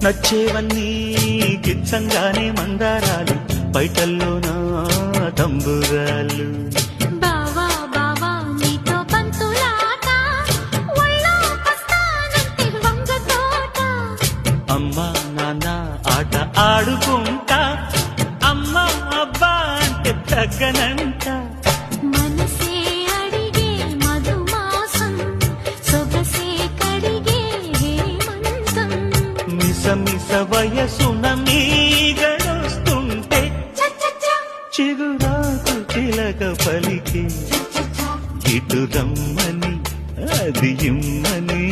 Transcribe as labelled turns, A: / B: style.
A: నచ్చేవన్నీ గిచ్చంగానే మందారాలు బయటల్లో నా తంబురాలు
B: బావా బావా నీతో పంతులాట ఒళ్ళో పస్తానంటే వంగ తోట
A: అమ్మా నాన్న ఆట ఆడుకుంటా అమ్మా అబ్బా అంటే తగ్గనంట
B: మనసే అడిగే మధుమాసం సొగసే కడిగే హేమంతం
A: మిసమిస వయసున మీగడొస్తుంటే చిగురాకు చిలక పలికి ఇటు రమ్మని అది ఇమ్మని